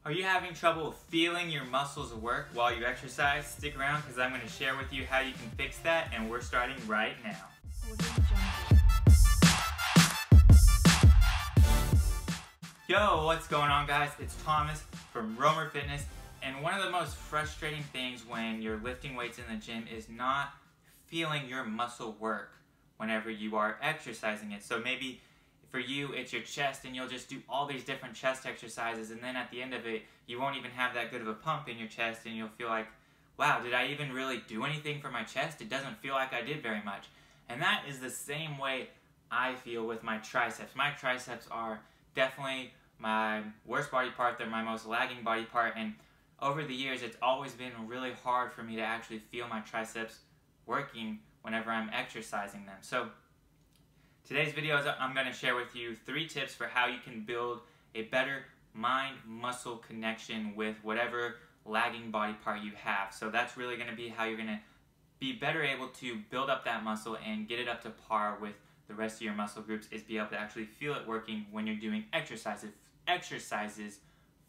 Are you having trouble feeling your muscles work while you exercise? Stick around because I'm going to share with you how you can fix that, and we're starting right now. Yo, what's going on, guys? It's Thomas from RohmerFitness, and one of the most frustrating things when you're lifting weights in the gym is not feeling your muscle work whenever you are exercising it. So maybe for you, it's your chest, and you'll just do all these different chest exercises, and then at the end of it, you won't even have that good of a pump in your chest, and you'll feel like, wow, did I even really do anything for my chest? It doesn't feel like I did very much. And that is the same way I feel with my triceps. My triceps are definitely my worst body part. They're my most lagging body part, and over the years, it's always been really hard for me to actually feel my triceps working whenever I'm exercising them. So today's video is I'm going to share with you 3 tips for how you can build a better mind-muscle connection with whatever lagging body part you have. So that's really going to be how you're going to be better able to build up that muscle and get it up to par with the rest of your muscle groups, is be able to actually feel it working when you're doing exercises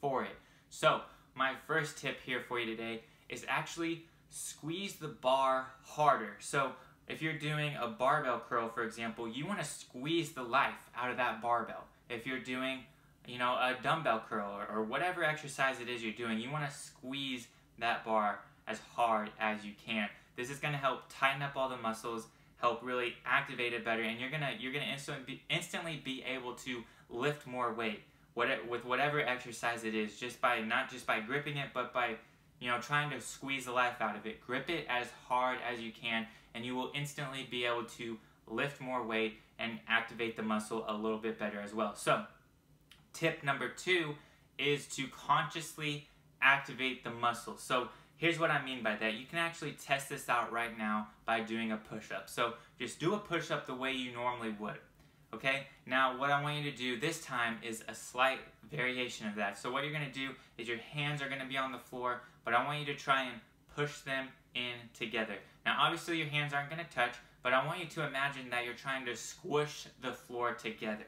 for it. So my first tip here for you today is actually squeeze the bar harder. So if you're doing a barbell curl, for example, you want to squeeze the life out of that barbell. If you're doing, a dumbbell curl or whatever exercise it is you're doing, you want to squeeze that bar as hard as you can. This is going to help tighten up all the muscles, help really activate it better, and you're gonna instantly be able to lift more weight with whatever exercise it is, not just by gripping it, but by trying to squeeze the life out of it. Grip it as hard as you can, and you will instantly be able to lift more weight and activate the muscle a little bit better as well. So tip number 2 is to consciously activate the muscle. So here's what I mean by that. You can actually test this out right now by doing a push-up. So just do a push-up the way you normally would. Okay? Now what I want you to do this time is a slight variation of that. So what you're going to do is your hands are going to be on the floor, but I want you to try and push them in together. Now obviously your hands aren't going to touch, but I want you to imagine that you're trying to squish the floor together.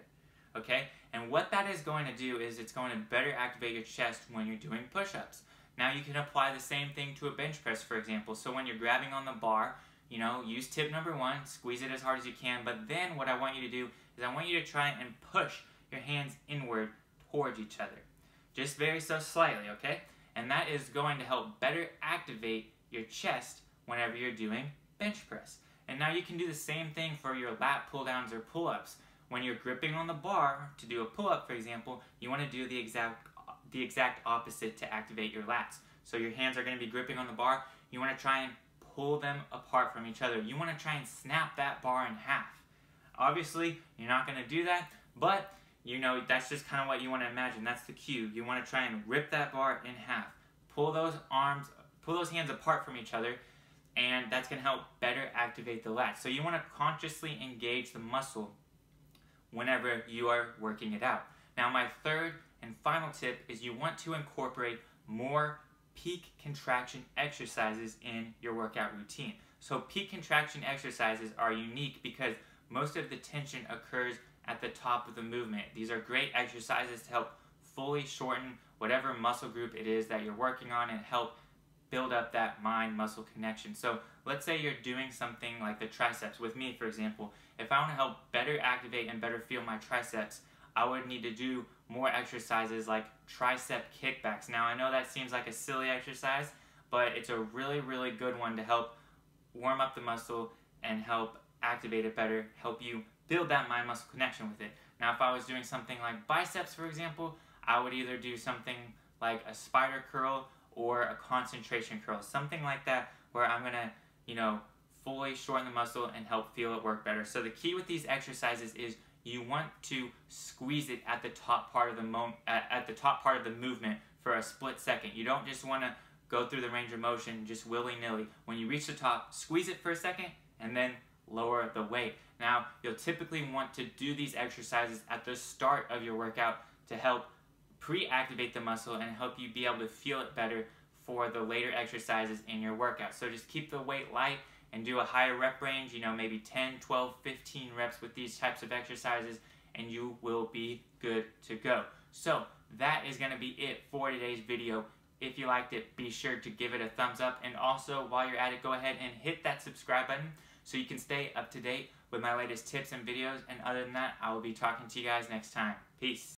Okay? And what that is going to do is it's going to better activate your chest when you're doing push-ups. Now you can apply the same thing to a bench press, for example. So when you're grabbing on the bar, use tip number 1, squeeze it as hard as you can, but then what I want you to do is I want you to try and push your hands inward towards each other. Just very so slightly, okay? And that is going to help better activate your chest whenever you're doing bench press. And now you can do the same thing for your lat pull downs or pull-ups. When you're gripping on the bar to do a pull-up, for example, you want to do the exact opposite to activate your lats. So your hands are going to be gripping on the bar. You want to try and pull them apart from each other. You want to try and snap that bar in half. Obviously, you're not going to do that, but that's just kind of what you want to imagine. That's the cue. You want to try and rip that bar in half. Pull those hands apart from each other, and that's going to help better activate the lats. So you want to consciously engage the muscle whenever you are working it out. Now my third and final tip is you want to incorporate more peak contraction exercises in your workout routine. So peak contraction exercises are unique because most of the tension occurs at the top of the movement. These are great exercises to help fully shorten whatever muscle group it is that you're working on and help build up that mind-muscle connection. So let's say you're doing something like the triceps. With me, for example, if I want to help better activate and better feel my triceps, I would need to do more exercises like tricep kickbacks. Now I know that seems like a silly exercise, but it's a really, really good one to help warm up the muscle and help activate it better, help you build that mind-muscle connection with it. Now if I was doing something like biceps, for example, I would either do something like a spider curl or a concentration curl, something like that where I'm going to, fully shorten the muscle and help feel it work better. So the key with these exercises is you want to squeeze it at the top part of the movement for a split second. You don't just want to go through the range of motion just willy-nilly. When you reach the top, squeeze it for a second and then lower the weight. Now, you'll typically want to do these exercises at the start of your workout to help pre-activate the muscle and help you be able to feel it better for the later exercises in your workout. So just keep the weight light and do a higher rep range, maybe 10, 12, 15 reps with these types of exercises, and you will be good to go. So that is going to be it for today's video. If you liked it, be sure to give it a thumbs up, and also while you're at it, go ahead and hit that subscribe button so you can stay up to date with my latest tips and videos. And other than that, I will be talking to you guys next time. Peace.